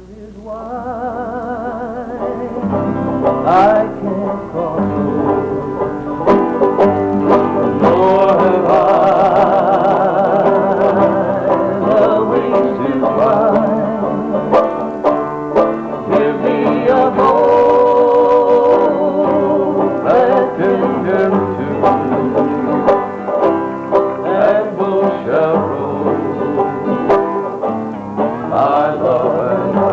I can't cross nor have I the wings to fly. Give me a boat that can carry two, and we'll shall row my love and I.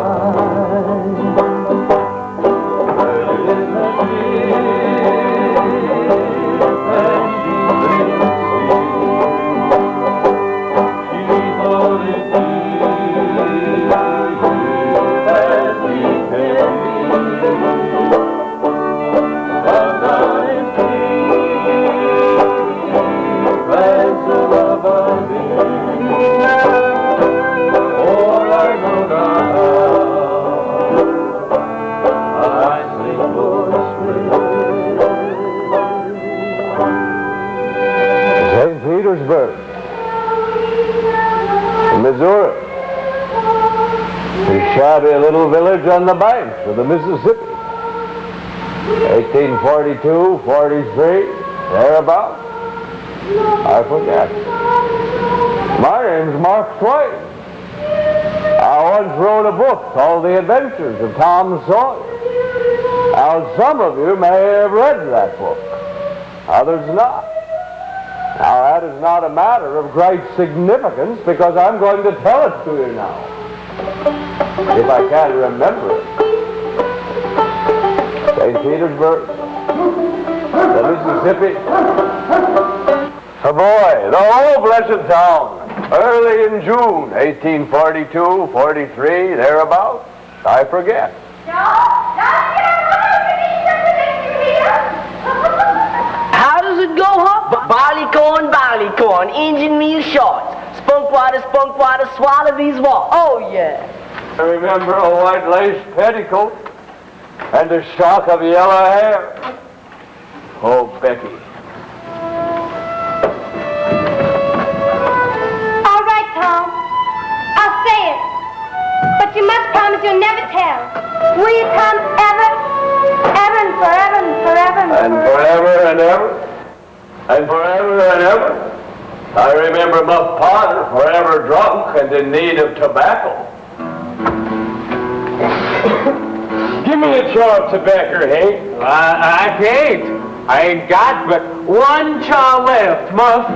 Missouri, a shabby little village on the banks of the Mississippi. 1842, 43, thereabouts. I forget. My name's Mark Twain. I once wrote a book called The Adventures of Tom Sawyer. Now, some of you may have read that book, others not. Now, that is not a matter of great significance because I'm going to tell it to you now, if I can remember it. St. Petersburg, the Mississippi. Oh boy, the whole blessed town, early in June, 1842, 43, thereabouts. I forget. How does it go, huh? Barley corn, Injun meal shorts. Spunk water, swallow these walls. Oh, yeah. I remember a white lace petticoat and a shock of yellow hair. Oh, Becky. All right, Tom. I'll say it. But you must promise you'll never tell. Will you, Tom, ever? Ever and forever and forever and forever. And forever and ever. And forever and ever. I remember Muff Potter, forever drunk and in need of tobacco. Give me a chaw of tobacco, Hank. I can't. I ain't got but one chaw left, Muff.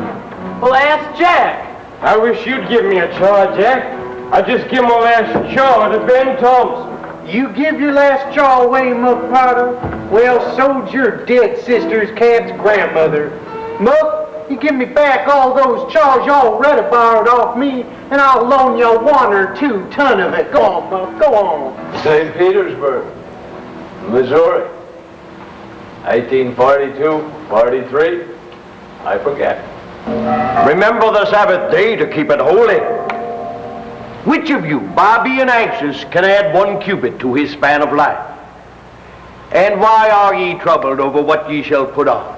Well, ask Jack. I wish you'd give me a chaw, Jack. I just give my last chaw to Ben Thompson. You give your last chaw away, Muff Potter? Well, so's your dead sister's cat's grandmother. Muff, you give me back all those chaws you already borrowed off me, and I'll loan you 1 or 2 ton of it. Go on, Muff, go on. St. Petersburg, Missouri, 1842, 43, I forget. Remember the Sabbath day to keep it holy. Which of you, by being anxious, can add 1 cubit to his span of life? And why are ye troubled over what ye shall put on?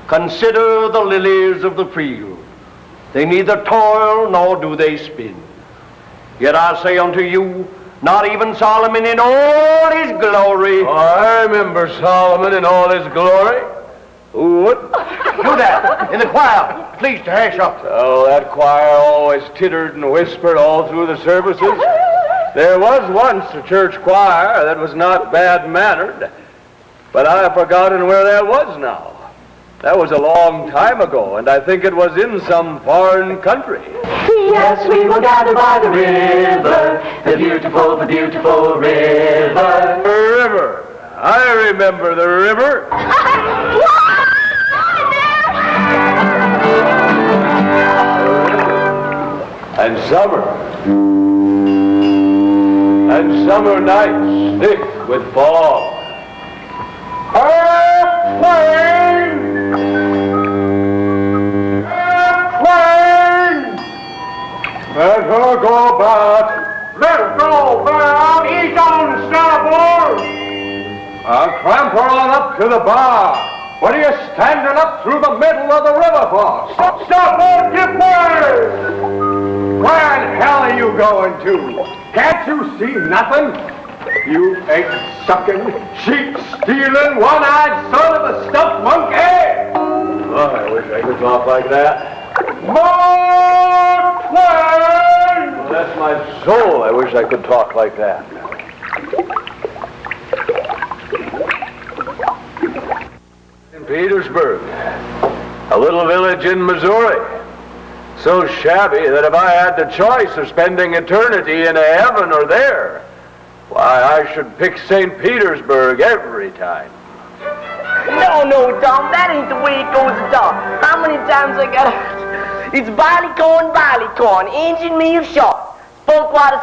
Consider the lilies of the field. They neither toil nor do they spin. Yet I say unto you, not even Solomon in all his glory. Oh, I remember Solomon in all his glory. Who wouldn't? Do that in the choir. Please to hash up. Oh, that choir always tittered and whispered all through the services. There was once a church choir that was not bad-mannered, but I have forgotten where that was now. That was a long time ago, and I think it was in some foreign country. Yes, we will gather by the river, the beautiful river. The river. I remember the river. And summer nights thick with fog. Airplane! Let her go back. Let her go, bound. Ease on the starboard. I'll clamber on up to the bar. What are you standing up through the middle of the river for? Starboard, give way! Where in hell are you going to? Can't you see nothing? You egg-sucking, sheep-stealing, one-eyed son of a stuffed monkey! Oh, I wish I could talk like that. Mark Twain! Bless my soul, I wish I could talk like that. In Petersburg, a little village in Missouri. So shabby that if I had the choice of spending eternity in a heaven or there, why, I should pick St. Petersburg every time. No, Tom, that ain't the way it goes at all. How many times I gotta... It's barleycorn, Injun meal short. Spunk water,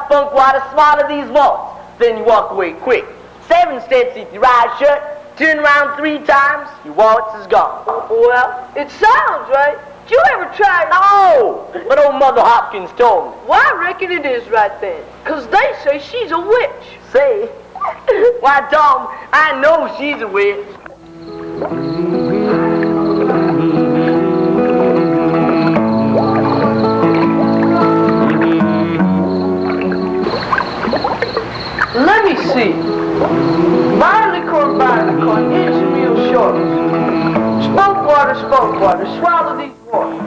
swallow these walls. Then you walk away quick. 7 steps if you ride shut, turn around 3 times, your waltz is gone. Well, it sounds right. Did you ever try? No, but old Mother Hopkins told me. Well, I reckon it is right then. 'Cause they say she's a witch. Say, why, Tom, I know she's a witch. Let me see. Barleycorn, Injun meal shorts. Spunk water, swallow these waters.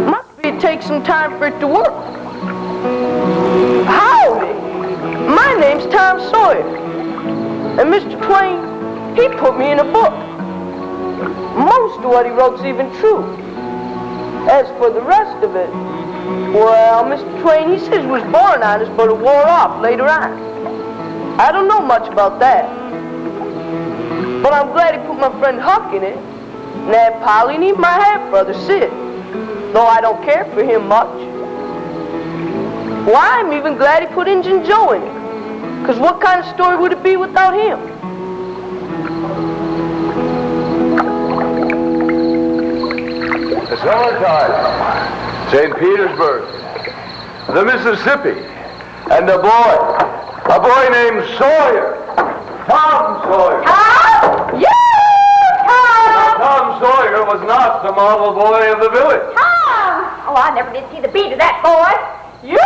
Must be it takes some time for it to work. Howdy. My name's Tom Sawyer. And Mr. Twain, he put me in a book. Most of what he wrote's even true. As for the rest of it, well, Mr. Twain, he says was born honest, but it wore off later on. I don't know much about that. But I'm glad he put my friend Huck in it, and Aunt Polly, and even my half-brother Sid, though I don't care for him much. Why, I'm even glad he put Injun Joe in it, because what kind of story would it be without him? The summertime, St. Petersburg, the Mississippi, and a boy named Sawyer, Tom Sawyer. Tom? Yeah, Tom! Tom Sawyer was not the model boy of the village. Tom! Oh, I never did see the beat of that boy. You!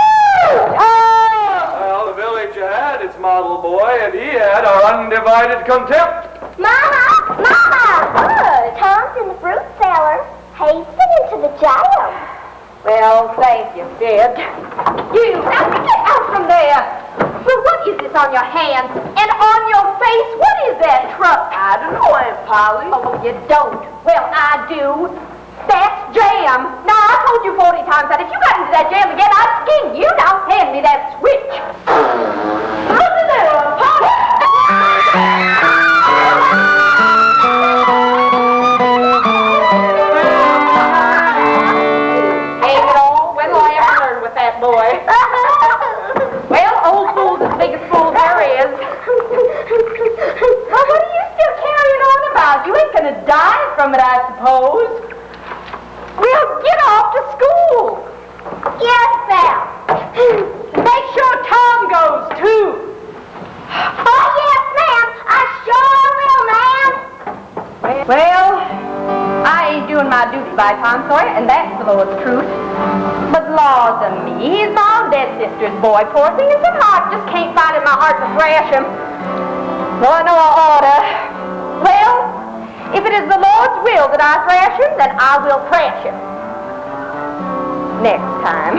Tom! Well, the village had its model boy, and he had our undivided contempt. Mama! What? Tom's in the fruit cellar. Hasten into the jail. Well, thank you, Sid. You, now get out from there. Well, what is this on your hands? And on your face, what is that truck? I don't know, Aunt Polly. Oh, you don't. Well, I do. That's jam. Now, I told you 40 times that if you got into that jam again, I'd skin you. Now, hand me that switch. Look at there, Aunt Polly. Hang it all. When will I ever learn with that boy? Well, old fool's the biggest fool there is. Well, what are you still carrying on about? You ain't gonna die from it, I suppose. Well, get off to school. Yes, ma'am. Make sure Tom goes, too. Oh, yes, ma'am. I sure will, ma'am. Well, I ain't doing my duty by Tom Sawyer, and that's the Lord's truth. But laws of me, he's my own dead sister's boy, poor thing, and somehow I just can't find in my heart to thrash him. Though I know I oughta. Well, if it is the Lord's will that I thrash him, then I will thrash him. Next time.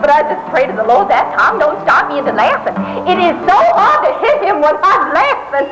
But I just pray to the Lord that Tom don't start me into laughing. It is so hard to hit him when I'm laughing.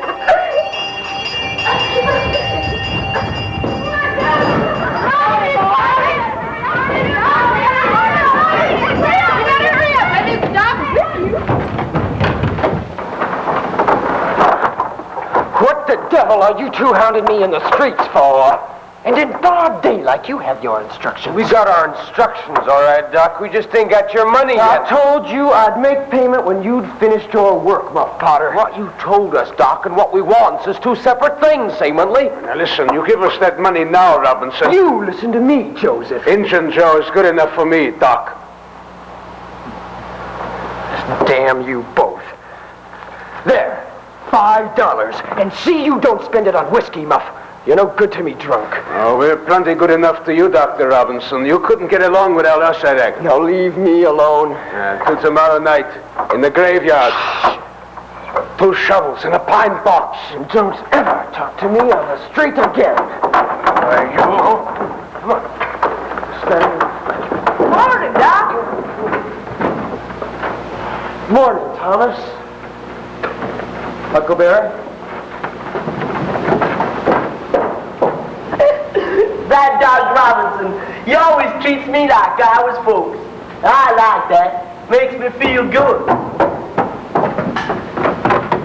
What the devil are you two hounding me in the streets for? And in broad daylight, you have your instructions. We got our instructions, all right, Doc. We just ain't got your money I yet. told you I'd make payment when you'd finished your work, Muff Potter. What you told us, Doc, and what we want is 2 separate things, seemingly. Now listen, you give us that money now, Robinson. You listen to me, Joseph. Injun Joe is good enough for me, Doc. Damn you both. There, $5. And see you don't spend it on whiskey, Muff. You're no good to me drunk. Oh, we're plenty good enough to you, Dr. Robinson. You couldn't get along without us, I reckon. Now leave me alone. Till tomorrow night, in the graveyard. 2 shovels and a pine box. And don't ever talk to me on the street again. There you go. Come on. Stand. Morning, Doc. Morning, Thomas. Huckleberry. That Doc Robinson, he always treats me like I was folks. I like that. Makes me feel good.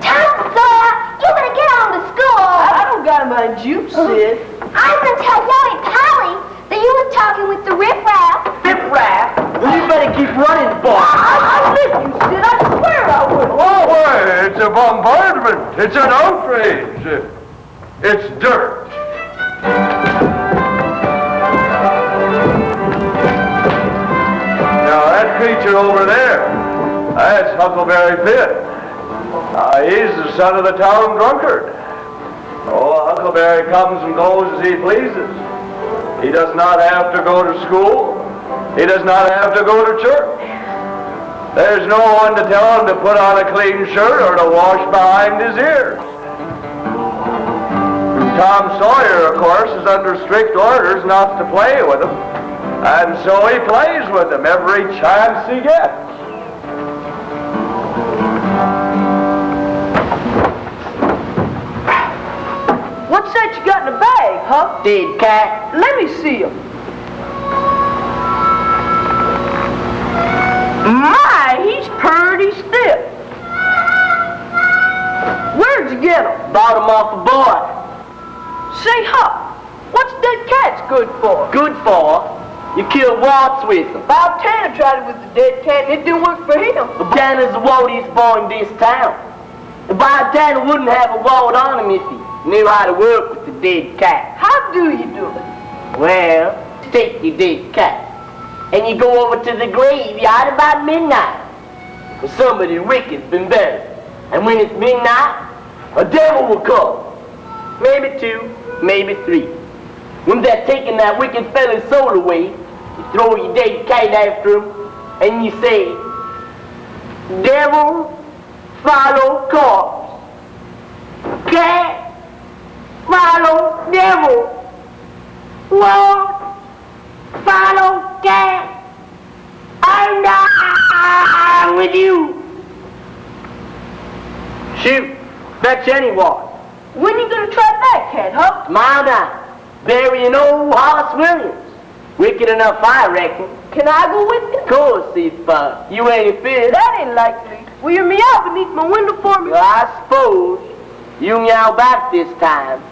Tom Sawyer, you better get on to school. I don't gotta mind you, Sid. I'm gonna tell Yowie Polly that you was talking with the riffraff. Riff-raff? Well, you better keep running, boy. I miss you, Sid. I swear I will. Oh, why, it's a bombardment. It's an outrage. It's dirt. Now, that creature over there, that's Huckleberry Finn. He's the son of the town drunkard. Oh, Huckleberry comes and goes as he pleases. He does not have to go to school. He does not have to go to church. There's no one to tell him to put on a clean shirt or to wash behind his ears. Tom Sawyer, of course, is under strict orders not to play with him. And so he plays with him every chance he gets. What's that you got in the bag, huh? Dead cat. Let me see him. My, he's pretty stiff. Where'd you get him? Bought him off a boy. Say, Huck, what's dead cats good for? Good for? You kill warts with him. Bob Tanner tried it with the dead cat and it didn't work for him. But Tanner's the wartiest boy in this town. And Bob Tanner wouldn't have a wart on him if he knew how to work with the dead cat. How do you do it? Well, take your dead cat, and you go over to the graveyard about midnight. Well, somebody wicked's been buried. And when it's midnight, a devil will come. Maybe 2, maybe 3. When they're taking that wicked fella's soul away, you throw your dead cat after him, and you say, devil, follow corpse. Cat, follow devil. Lord, follow cat. I'm down with you. Shoot, fetch anyone. When you gonna try that cat, Huck? Tomorrow night, burying old Horace Williams. Wicked enough, I reckon. Can I go with you? Of course, if you ain't afraid. That ain't likely. Will you meow beneath my window for me? Well, I suppose you meow back this time.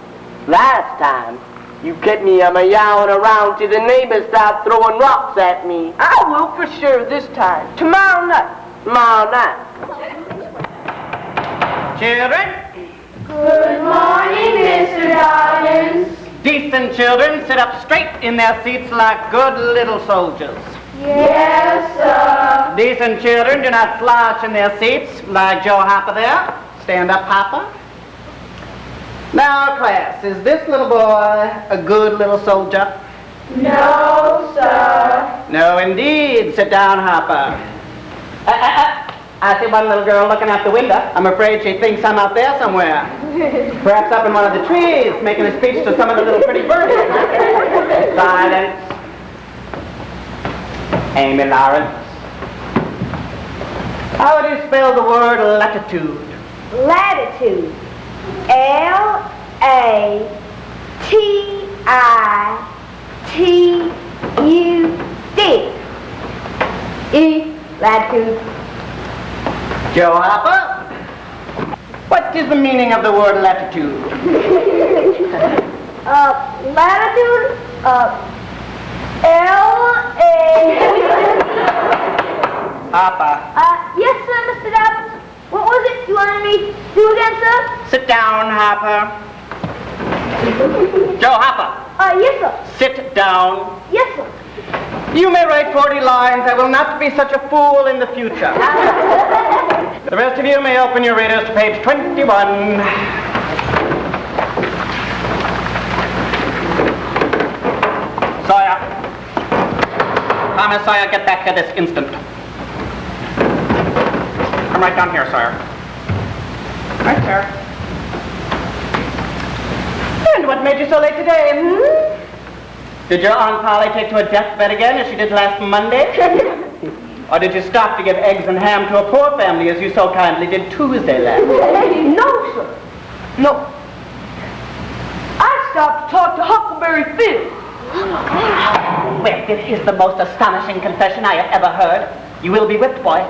Last time, you kept me meowing around till the neighbors start throwing rocks at me. I will for sure this time. Tomorrow night. Tomorrow night. Children, Good morning, Mr. Dobbins. decent children, sit up straight in their seats like good little soldiers. Yes, sir. Decent children do not slouch in their seats like Joe Hopper there. Stand up, Hopper. Now, class, is this little boy a good little soldier? No, sir. No, indeed. Sit down, Hopper. I see one little girl looking out the window. I'm afraid she thinks I'm out there somewhere. Perhaps up in one of the trees, making a speech to some of the little pretty birds. Silence. Amy Lawrence. How do you spell the word latitude? Latitude. L-A-T-I-T-U-D. Latitude. Joe Hopper, what is the meaning of the word latitude? Latitude, L-A... Hopper. Yes, sir, Mr. Dobbins. What was it you wanted me to do again, sir? Sit down, Hopper. Joe Hopper. Yes, sir. Sit down. Yes, sir. You may write 40 lines. I will not be such a fool in the future. The rest of you may open your readers to page 21. Miss Sawyer, get back here this instant. Come right down here, Sawyer. Right there. And what made you so late today, Did your Aunt Polly take to a deathbed again as she did last Monday? Or did you stop to give eggs and ham to a poor family as you so kindly did Tuesday last? No, sir. No. I stopped to talk to Huckleberry Finn. Well, this is the most astonishing confession I have ever heard. You will be whipped, boy.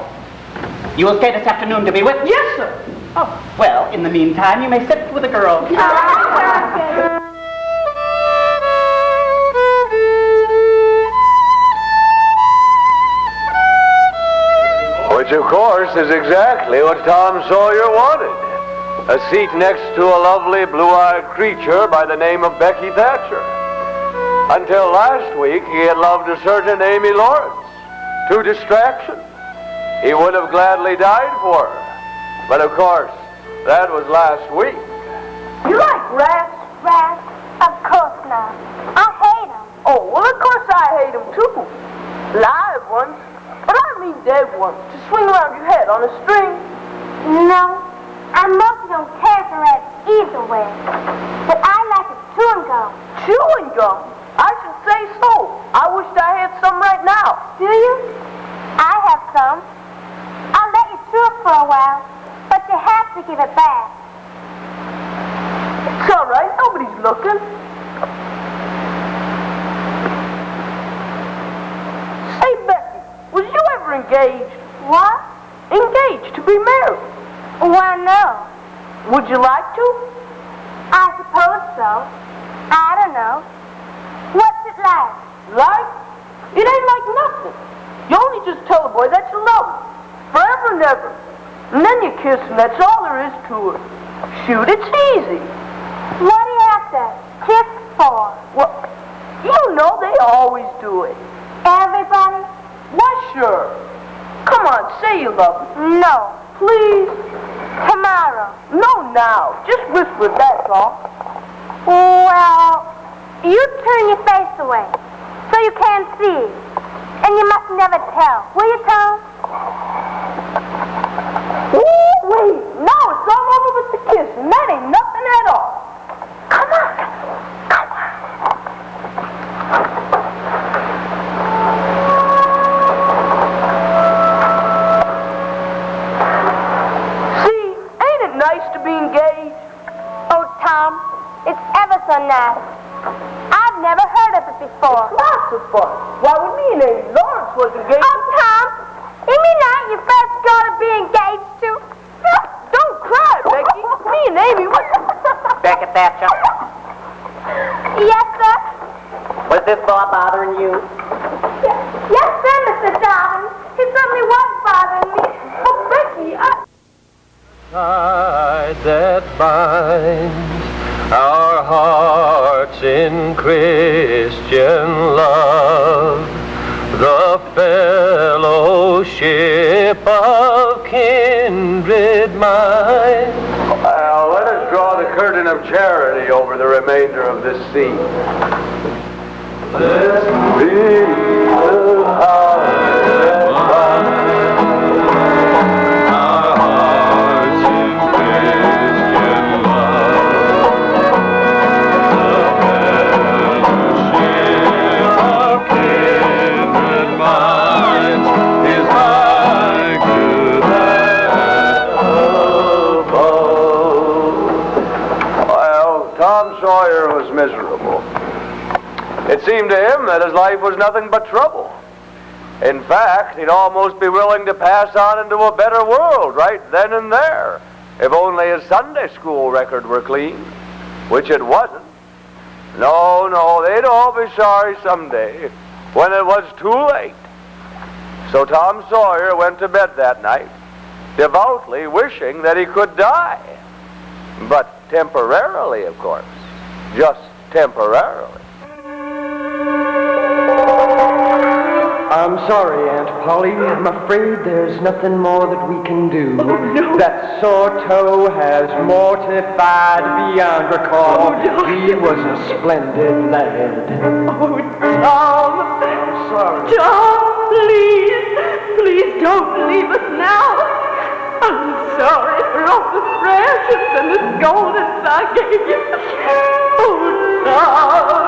You will stay this afternoon to be whipped? Yes, sir. Oh, well, in the meantime, you may sit with the girl. Which, of course, is exactly what Tom Sawyer wanted. A seat next to a lovely blue-eyed creature by the name of Becky Thatcher. Until last week, he had loved a certain Amy Lawrence. To distraction. He would have gladly died for her. But, of course, that was last week. You like rats? Rats? Of course not. I hate them. Oh, well, of course I hate them, too. Live ones. But I mean dead ones. To swing around your head on a string. No. I mostly don't care for rats either way. But I like a chewing gum. Chewing gum? I should say so. I wished I had some right now. Do you? I have some. I'll let you chew it for a while, but you have to give it back. It's all right. Nobody's looking. Say, Becky, was you ever engaged? What? Engaged to be married. Well, no. Would you like to? I suppose so. I don't know. What's it like? Like? It ain't like nothing. You only just tell a boy that you love him. Forever and ever. And then you kiss him. That's all there is to it. Shoot, it's easy. What do you have to kiss for? Well, you know they always do it. Everybody? Why, sure. Come on, say you love him. No. Please. Tomorrow. No, now. Just whisper, that's all. Well, you turn your face away so you can't see. And you must never tell. Will you, Tom? Wait. Now it's all over with the kiss, and that ain't nothing at all. Come on. Come on. See, ain't it nice to be engaged? Oh, Tom, it's ever so nice. I've never heard of it before. Lots of fun. Why, with me and Amy Lawrence was engaged. Oh, Tom, isn't it not your first girl to be engaged to? Don't cry, Becky. Me and Amy was... Becky Thatcher, Yes, sir? was this boy bothering you? Yes, sir, Mr. Darwin. He certainly was bothering me. Oh, Becky, Tie that binds our hearts in Christian love, the fellowship of kindred minds. Let us draw the curtain of charity over the remainder of this scene. Let's be the heart that binds our hearts in Christian love, the fellowship of kindred minds is like to that above. Well, Tom Sawyer was miserable. It seemed to him that his life was nothing but trouble. In fact, he'd almost be willing to pass on into a better world right then and there, if only his Sunday school record were clean, which it wasn't. No, they'd all be sorry someday, when it was too late. So Tom Sawyer went to bed that night, devoutly wishing that he could die. But temporarily, of course. Just temporarily. I'm sorry, Aunt Polly. I'm afraid there's nothing more that we can do. Oh, no. That sore toe has mortified beyond recall. Oh, no. He was a splendid lad. Oh, Tom. I'm sorry. Tom, please don't leave us now. I'm sorry for all the precious and the scoldings I gave you. Oh, Tom.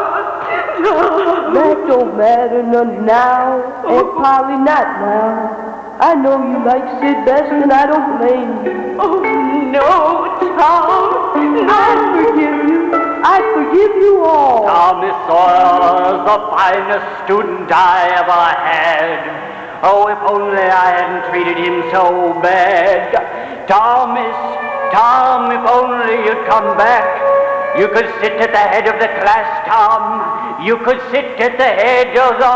That don't matter none now, Aunt Polly, not now. I know you like Sid best, and I don't blame you. Oh, no, Tom. I forgive you all. Miss Sawyer's the finest student I ever had. Oh, if only I hadn't treated him so bad. Tom, if only you'd come back. You could sit at the head of the class, Tom. You could sit at the head of the...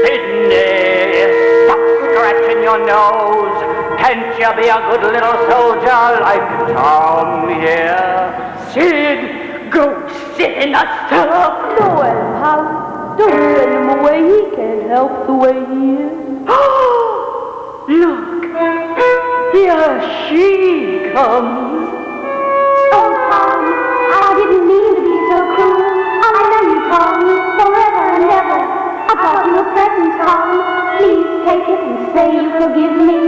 Sydney, stop scratching your nose. Can't you be a good little soldier like Tom here? Sid, go sit in the cellar. No, Aunt Polly, don't send him away. He can't help the way he is. Look, here she comes. Oh, Tom, I didn't mean to be so cruel. I love you, Tom, forever and ever. I brought you a present, Tom. Please take it and say you forgive me.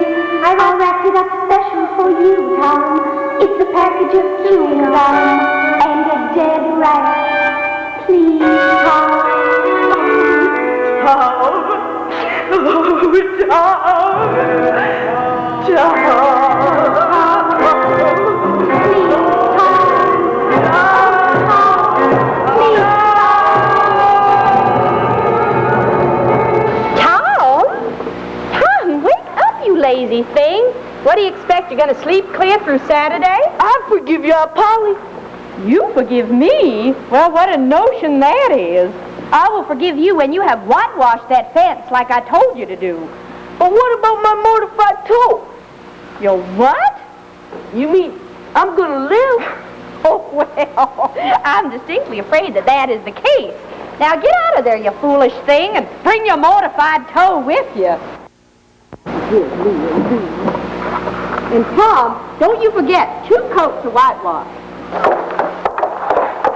I wrapped it up special for you, Tom. It's a package of chewing gum and a dead rat. Please, Tom. Tom. Lazy thing. What do you expect? You're going to sleep clear through Saturday? I forgive you, Aunt Polly. You forgive me? Well, what a notion that is. I will forgive you when you have whitewashed that fence like I told you to do. But what about my mortified toe? Your what? You mean I'm going to live? Oh, well, I'm distinctly afraid that is the case. Now get out of there, you foolish thing, and bring your mortified toe with you. And Tom, don't you forget, 2 coats of whitewash.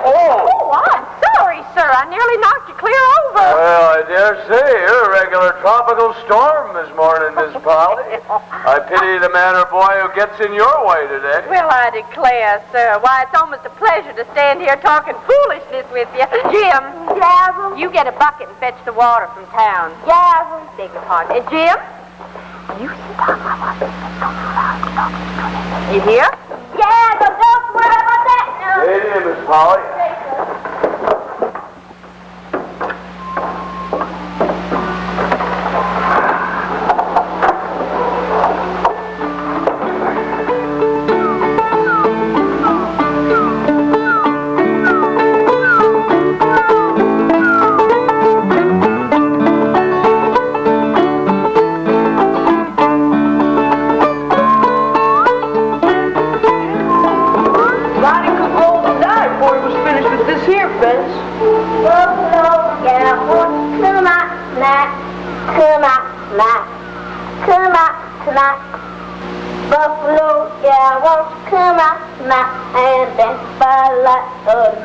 Oh, I'm sorry, sir. I nearly knocked you clear over. Well, I dare say you're a regular tropical storm this morning, Miss Polly. I pity the man or boy who gets in your way today. Well, I declare, sir. Why, it's almost a pleasure to stand here talking foolishness with you. Jim. Yazzle. You get a bucket and fetch the water from town. Yazzle. Beg your pardon. Jim? You hear? Yeah, but don't worry about that now. Hey, Miss Polly.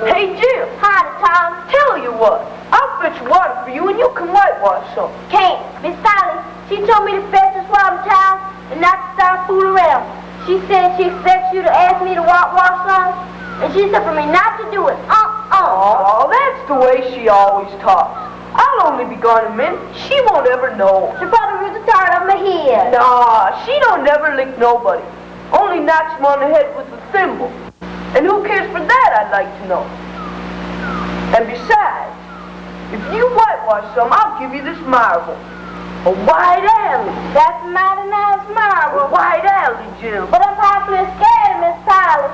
Hey, Jim. Hi, Tom. Tell you what, I'll fetch water for you and you can whitewash some. Can't. Miss Polly, she told me to fetch this water towel and not to start fooling around. She said she expects you to ask me to whitewash some, and she said for me not to do it. Oh, that's the way she always talks. I'll only be gone a minute. She won't ever know. She probably ripped the tar out of my head. Nah, she don't never lick nobody. Only knocks him on the head with a thimble. And who cares for that, I'd like to know. And besides, if you whitewash some, I'll give you this marble. A white alley. That's a mighty nice marble. A white alley, Jim. But I'm probably scared, Miss Polly.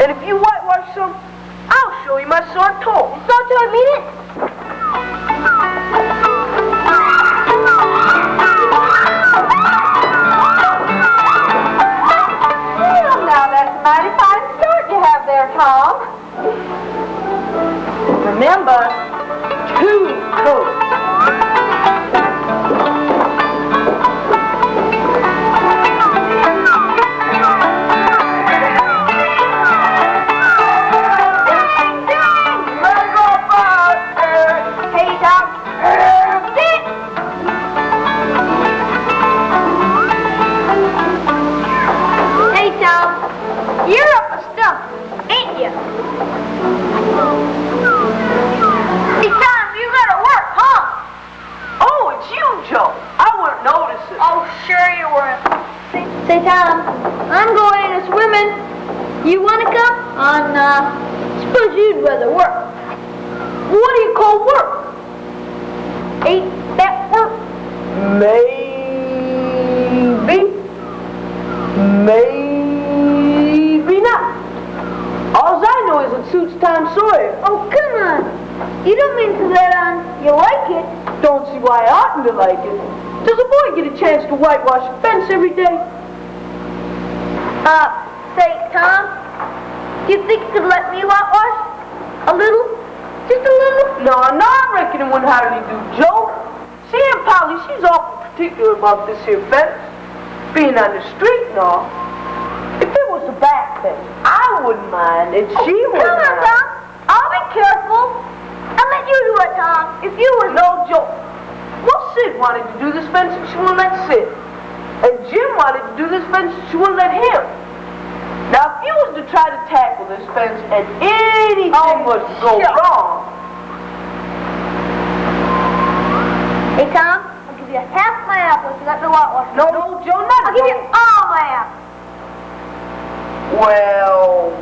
And if you whitewash some, I'll show you my sore toe. So to a minute. Well, now that's a mighty fine start you have there, Tom. Remember, 2 sure you weren't. Say, Tom, I'm going in a swimming. You want to come? Nah. Suppose you'd rather work. What do you call work? Ain't that work? Maybe not. All I know is it suits Tom Sawyer. Oh, come on. You don't mean to let on you like it. Don't see why I oughtn't to like it. Does a boy get a chance to whitewash a fence every day? Say, Tom, do you think you could let me whitewash? A little? Just a little? No, I reckon it wouldn't hardly do, Joe. See, Aunt Polly, she's awful particular about this here fence. Being on the street and all. If it was a back fence, I wouldn't mind, and she wouldn't Come on, mind. Tom. I'll be careful. I'll let you do it, Tom. If you was... No, Joe. Well, Sid wanted to do this fence and she wouldn't let Sid. And Jim wanted to do this fence and she wouldn't let him. Now, if you was to try to tackle this fence and anything was to go wrong... Hey, Tom, I'll give you half my apple if you let me whitewash. No, Joe, not I'll give you all my apples. Well...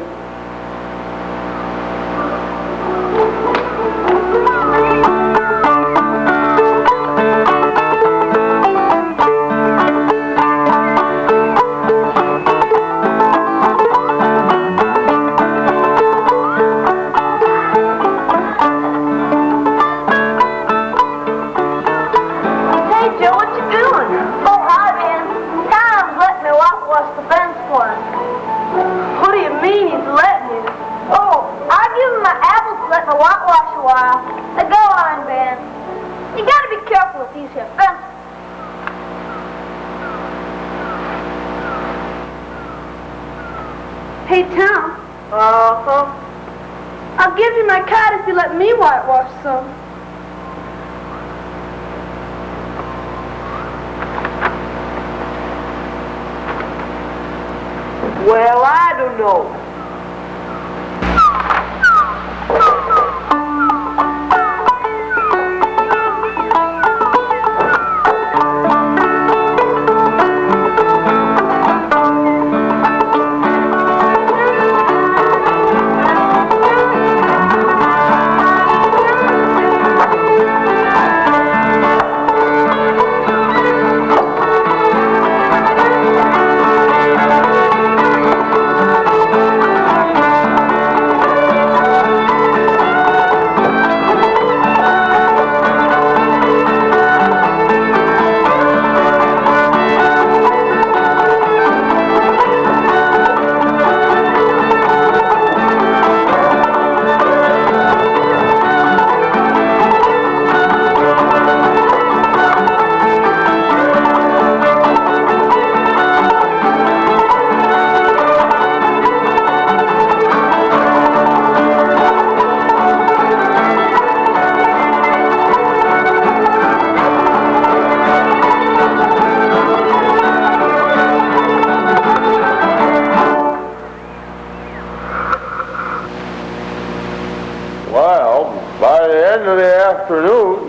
Hey, Tom. I'll give you my card if you let me whitewash some. Well, I don't know.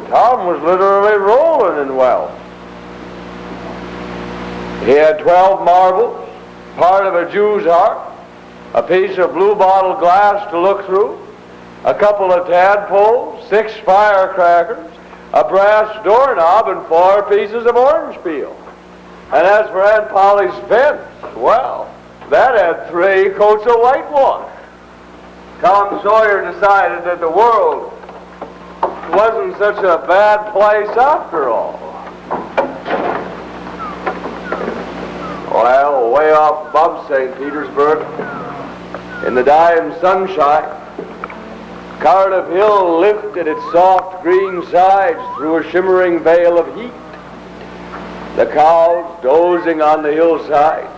Tom was literally rolling in wealth. He had 12 marbles, part of a Jew's heart, a piece of blue bottle glass to look through, a couple of tadpoles, 6 firecrackers, a brass doorknob, and 4 pieces of orange peel. And as for Aunt Polly's fence, well, that had 3 coats of whitewash. Tom Sawyer decided that the world wasn't such a bad place after all. Well, way off above St. Petersburg, in the dying sunshine, Cardiff Hill lifted its soft green sides through a shimmering veil of heat. The cows, dozing on the hillside,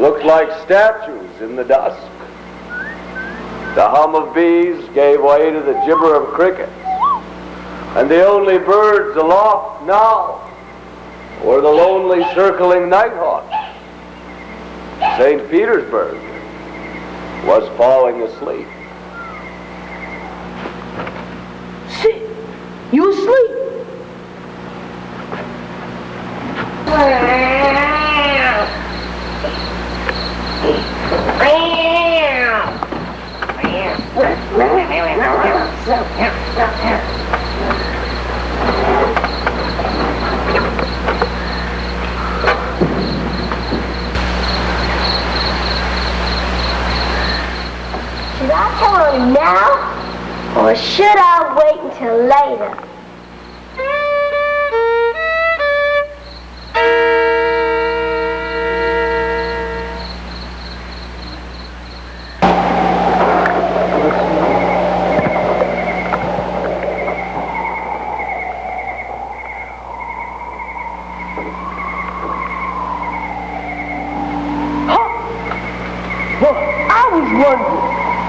looked like statues in the dusk. The hum of bees gave way to the gibber of crickets, and the only birds aloft now were the lonely circling nighthawks. St. Petersburg was falling asleep. See, you asleep? Should I tell him now, or should I wait until later?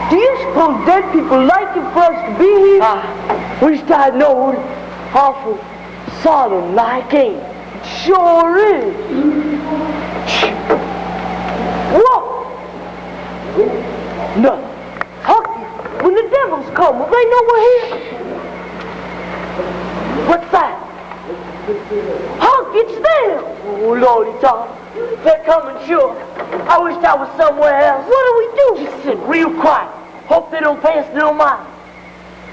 Do you suppose dead people like it for us to be here? Wish I knowed. Awful solemn like, ain't it? It sure is. Whoa! Nothing. Hucky, when the devils come, will they know we're here? What's that? Huck, it's them! Oh, Lordy, Tom. They're coming, sure. I wish I was somewhere else. What do we do? Just sit real quiet. Hope they don't pay us no mind.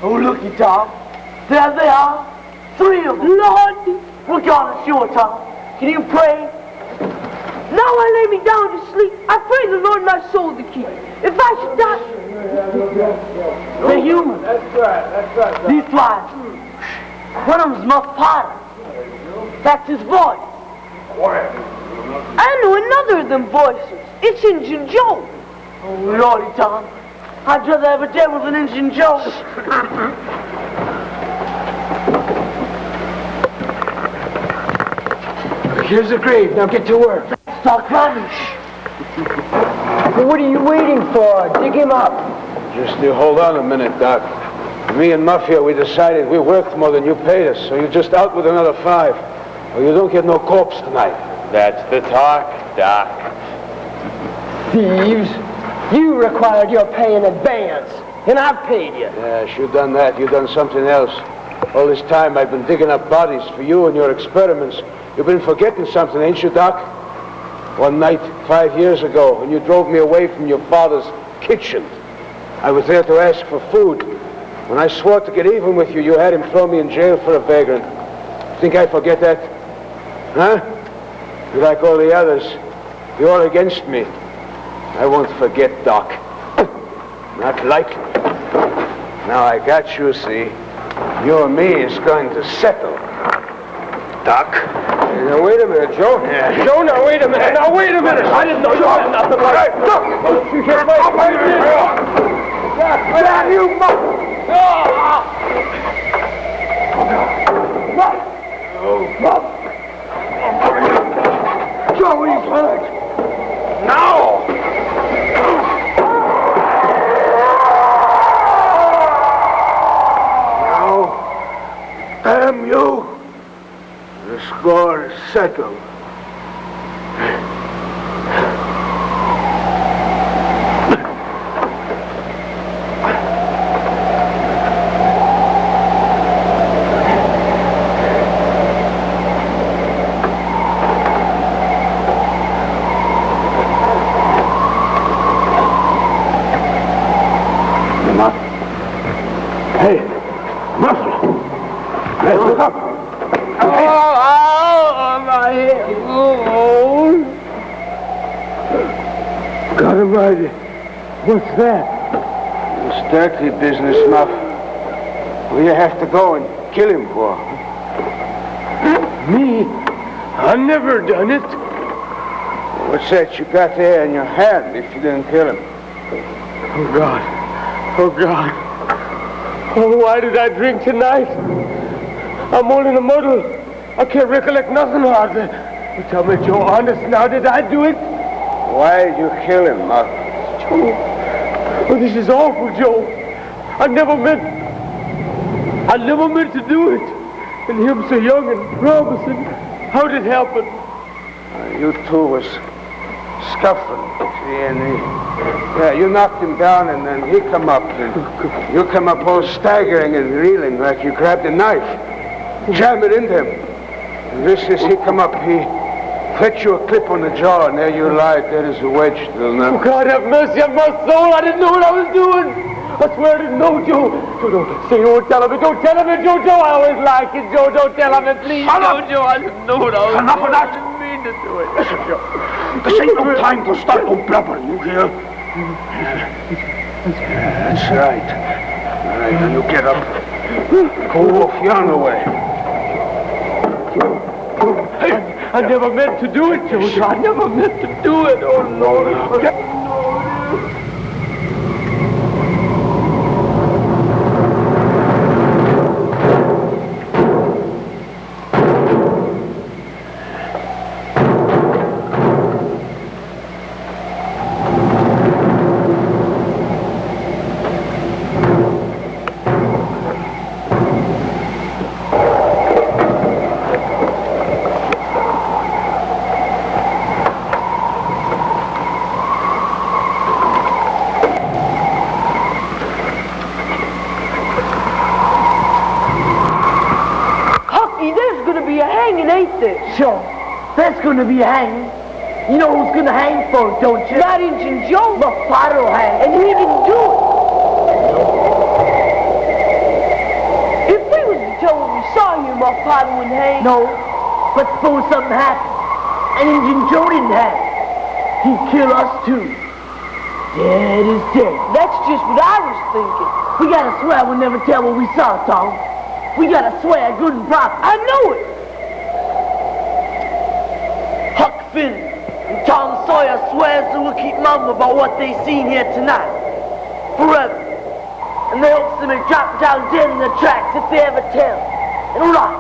Oh, looky, Tom. There they are. 3 of them. Lord, we're gonna sure, Tom. Can you pray? Now I lay me down to sleep. I pray the Lord my soul to keep. If I should die... They're human. That's right. These flies. One of them's Muff Potter. That's his voice. I know another of them voices. It's Injun Joe. Oh, Lordy, Tom. I'd rather have a devil than Injun Joe. Here's the grave. Now get to work. Talk rubbish. What are you waiting for? Dig him up. Just you hold on a minute, Doc. Me and Muff here, we decided we worked more than you paid us, so you're just out with another 5. Or you don't get no corpse tonight. That's the talk, Doc. Thieves. You required your pay in advance, and I've paid you. Yes, you done that. You done something else. All this time I've been digging up bodies for you and your experiments. You've been forgetting something, ain't you, Doc? One night, 5 years ago, when you drove me away from your father's kitchen, I was there to ask for food. When I swore to get even with you, you had him throw me in jail for a vagrant. Think I forget that? Huh? You like all the others. You're all against me. I won't forget, Doc. Not likely. Now I got you, see. You and me is going to settle. Doc? Now, wait a minute, Joe. Yeah. Joe, now, wait a minute. Now, wait a minute. I didn't know you had nothing like that. Look! You can't wait. Damn you, Muff! Muff! Joe, he's hurt. Now! Damn you! The score is settled. Hey, Muffy! Hey, look up! My head. God almighty. What's that? It's dirty business, Muff. Where you have to go and kill him for? Me? I never done it. What's that you got there in your hand if you didn't kill him? Oh, God. Oh, God. Oh, why did I drink tonight? I'm all in a muddle. I can't recollect nothing hardly. Tell me, Joe, honest now, did I do it? Why did you kill him, Muff? Joe, oh, this is awful, Joe. I never meant to do it. And him so young and promising. How did it happen? You two was scuffling. And you knocked him down, and then he come up. And you come up all staggering and reeling like you grabbed a knife. Jam it into him. And just as he come up, he fetched you a clip on the jaw, and there you lie. There is a wedge still now. Oh, God have mercy on my soul. I didn't know what I was doing. I swear I didn't know, Joe. Joe, don't say, don't tell him. Don't tell him, Joe. I always like it, Joe. Don't tell him, please. Joe, I didn't know it. Enough of that. I didn't mean to do it. Listen, Joe. This ain't no time to start no blubbering, you hear? That's right. All right, now you get up. Go off yonder way. I never meant to do it, Joe. I never meant to do it. Oh, Lord. Sure, that's gonna be a hanging. You know who's gonna hang for it, don't you? Not Injun Joe. Muff Potter will hang. And he didn't do it. If we was to tell what we saw here, Muff Potter wouldn't hang. No, but suppose something happened, and Injun Joe didn't hang. He'd kill us too. Dead is dead. That's just what I was thinking. We gotta swear we'll never tell what we saw, Tom. We gotta swear good and proper. I know it. Huck Finn and Tom Sawyer swears they will keep mum about what they seen here tonight. Forever. And they hope to drop down dead in the tracks if they ever tell. And right.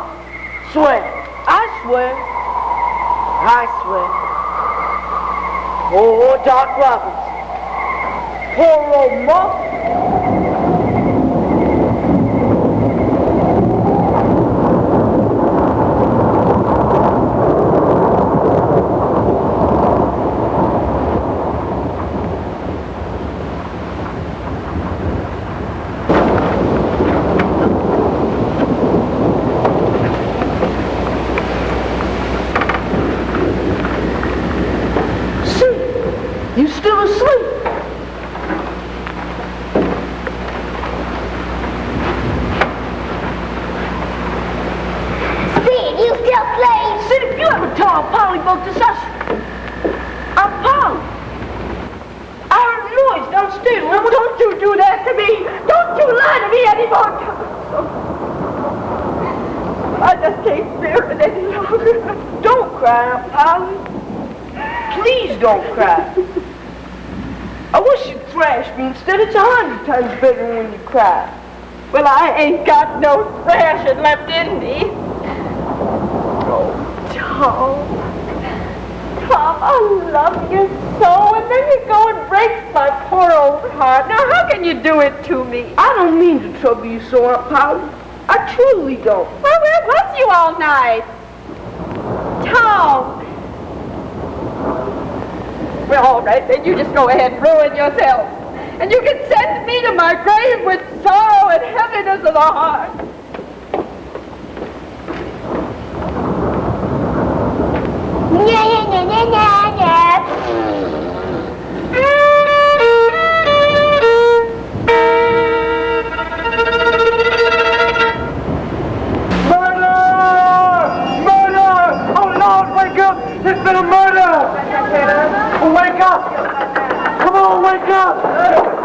Swear. I swear. I swear. Oh, Doc Roberts. Poor old Muff. You still asleep? Sid, you still playing? Sid, if you ever tell Polly about this, I'm Polly. I heard a noise downstairs. Remember, don't you do that to me. Don't you lie to me anymore. I just can't bear it any longer. Don't cry, Polly. Please don't cry. I wish you'd thrash me instead. It's 100 times better when you cry. Well, I ain't got no thrashing left in me. Oh, Tom. Tom, I love you so, and then you go and break my poor old heart. Now, how can you do it to me? I don't mean to trouble you so, Aunt Polly. I truly don't. Well, where was you all night? Tom. Well, all right, then you just go ahead and ruin yourself. And you can send me to my grave with sorrow and heaviness of the heart. There's been a murder! Wake up! Come on, wake up!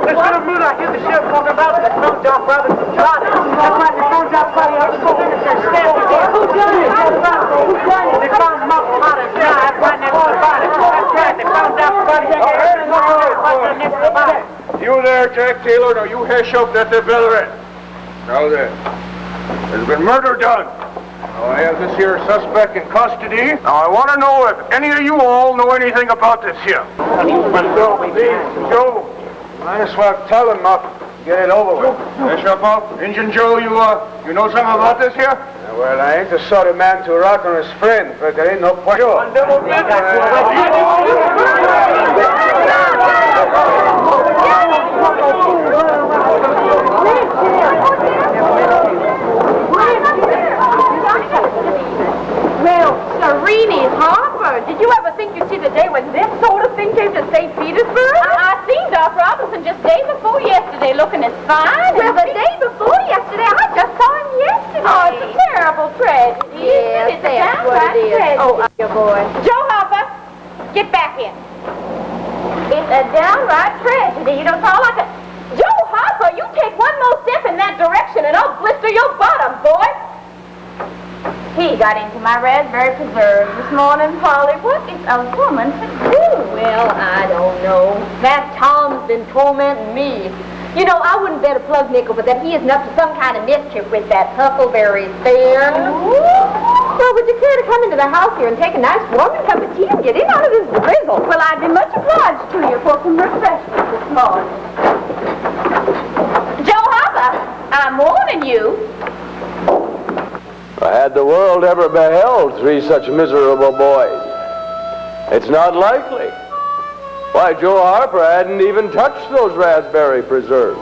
There's been a murder. I hear the sheriff talking about it. They found John Brothers and shot him. That's right, they found John's body. I was going to stay over there. Who done it? Who done it? They found Muff Potter. Yeah, right next to the body. That's right, they found John's body. Right next to the body. You there, Jack Taylor? Now you hash up that there Belleret. Now then, there's been murder done. Now I have this here suspect in custody. Now I want to know if any of you all know anything about this here. Joe, might as well tell him up. Get it over with. Hash up. Injun Joe, you know something about this here? Well, I ain't the sort of man to rock on his friend, but there ain't no point. Sure. Well, Serene Harper, did you ever think you'd see the day when this sort of thing came to St. Petersburg? I seen Doc Robinson just day before yesterday looking as fine. Well, the day before yesterday, I just saw him yesterday. Oh, it's a terrible tragedy. Yes, it's a downright tragedy. Oh, your boy. Joe Harper, get back in. It's a downright tragedy. You don't sound like a... Joe Harper, you take one more step in that direction and I'll blister your bottom, boy. He got into my raspberry preserve this morning, Polly. What is a woman to do? Well, I don't know. That Tom's been tormenting me. You know, I wouldn't bet a plug nickel, but that he isn't up to some kind of mischief with that Huckleberry Finn. Well, would you care to come into the house here and take a nice warming cup of tea and get in out of this drizzle? Well, I'd be much obliged to you for some refreshment this morning. Joe Harper, I'm warning you. Had the world ever beheld three such miserable boys? It's not likely. Why, Joe Harper hadn't even touched those raspberry preserves.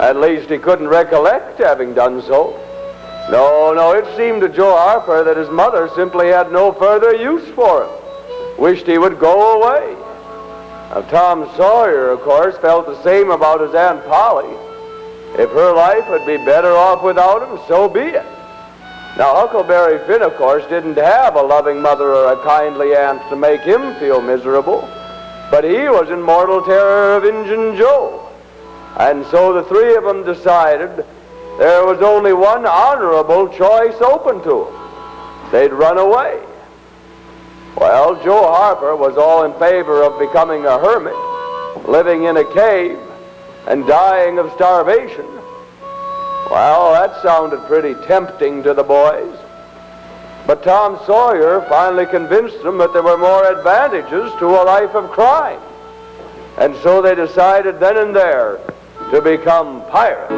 At least he couldn't recollect having done so. No, it seemed to Joe Harper that his mother simply had no further use for him. Wished he would go away. Now, Tom Sawyer, of course, felt the same about his Aunt Polly. If her life would be better off without him, so be it. Now, Huckleberry Finn, of course, didn't have a loving mother or a kindly aunt to make him feel miserable, but he was in mortal terror of Injun Joe. And so the three of them decided there was only one honorable choice open to them. They'd run away. Well, Joe Harper was all in favor of becoming a hermit, living in a cave, and dying of starvation. Well, that sounded pretty tempting to the boys. But Tom Sawyer finally convinced them that there were more advantages to a life of crime. And so they decided then and there to become pirates.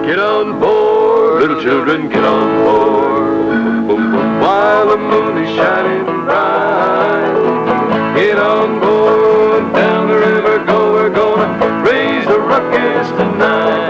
Get on board, little children, get on board. Boom, boom, while the moon is shining bright. Get on board, down the river go, we're gonna raise a ruckus tonight.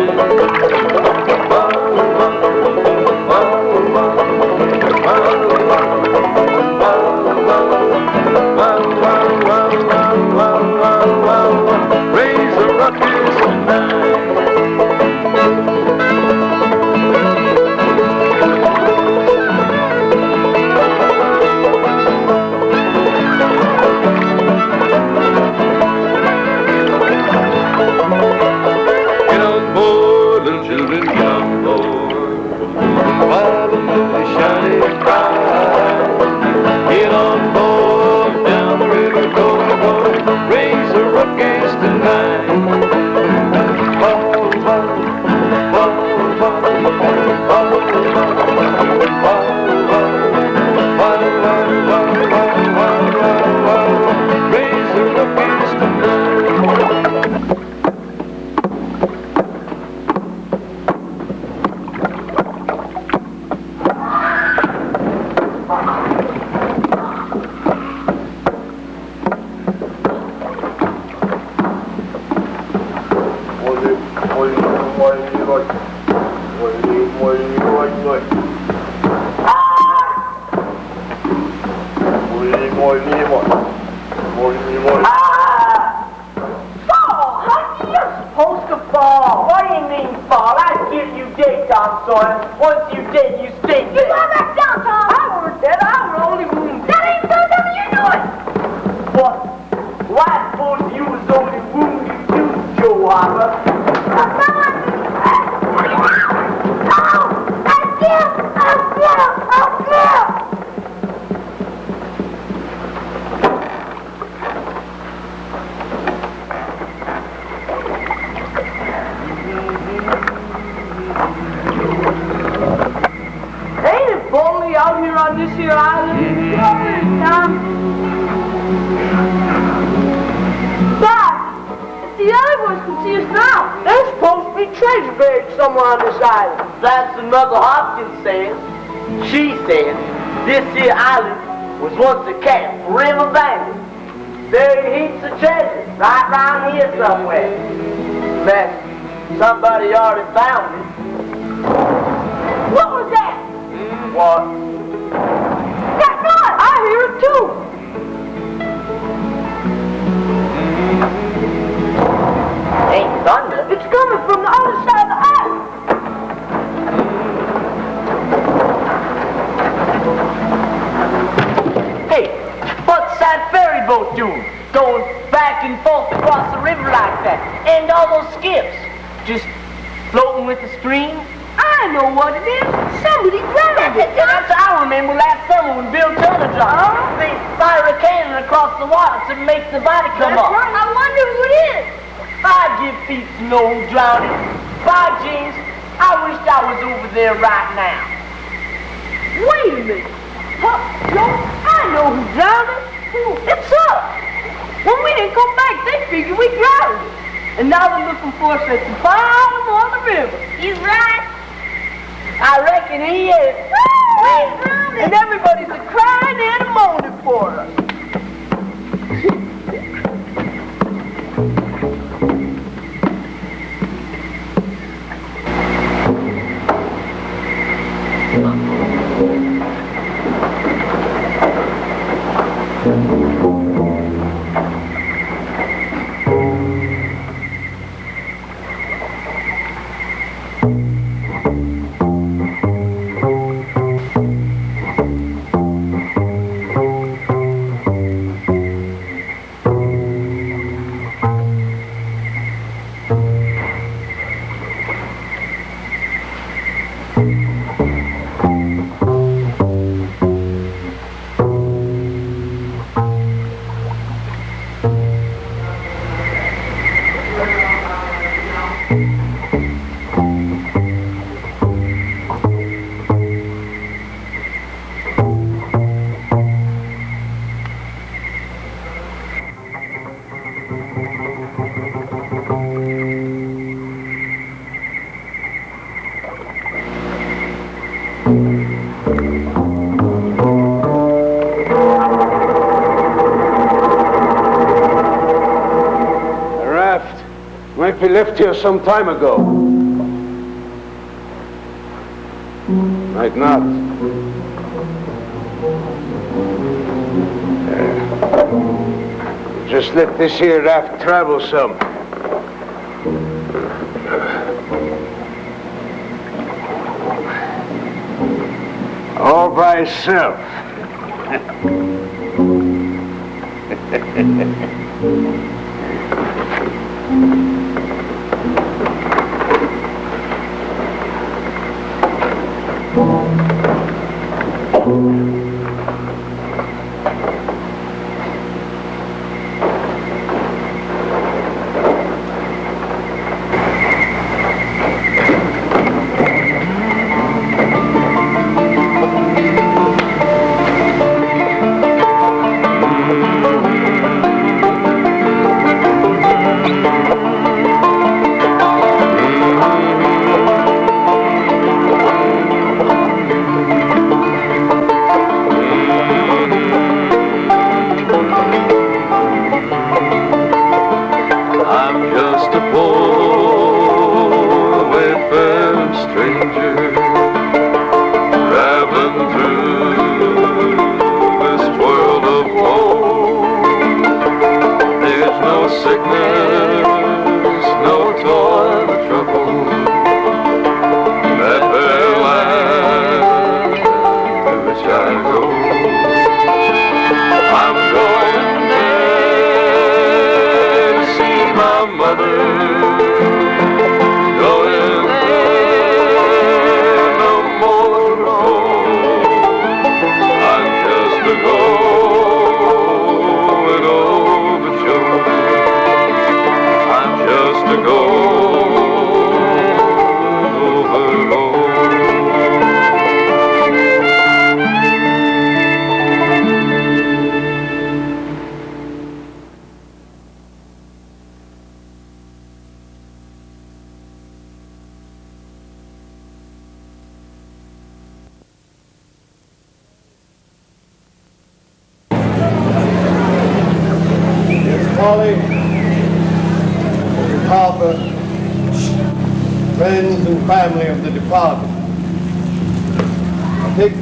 That's what Mother Hopkins says. She said this here island was once a camp for river bandits. There heaps of treasure right around here somewhere. Unless somebody already found it. What was that? What? That gun! Hey, what's that ferry boat doing? Going back and forth across the river like that. And all those skiffs. Just floating with the stream. I know what it is. Somebody drowned it. Yeah, that's I remember last summer when Bill Turner drowned. They fire a cannon across the water to make the body come up. Right. I wonder who it is. I give feet to know who drowned it. By James, I wished I was over there right now. Wait a minute. Huh? No, I know who drowned it. It's us. When we didn't come back, they figured we drowned it. And now they're looking for us at the bottom of the river. He's right. I reckon he is. And everybody's a-crying and a-moaning for us. We left here some time ago. Might not. Just let this here raft travel some. All by itself. Friends and family of the departed. I take my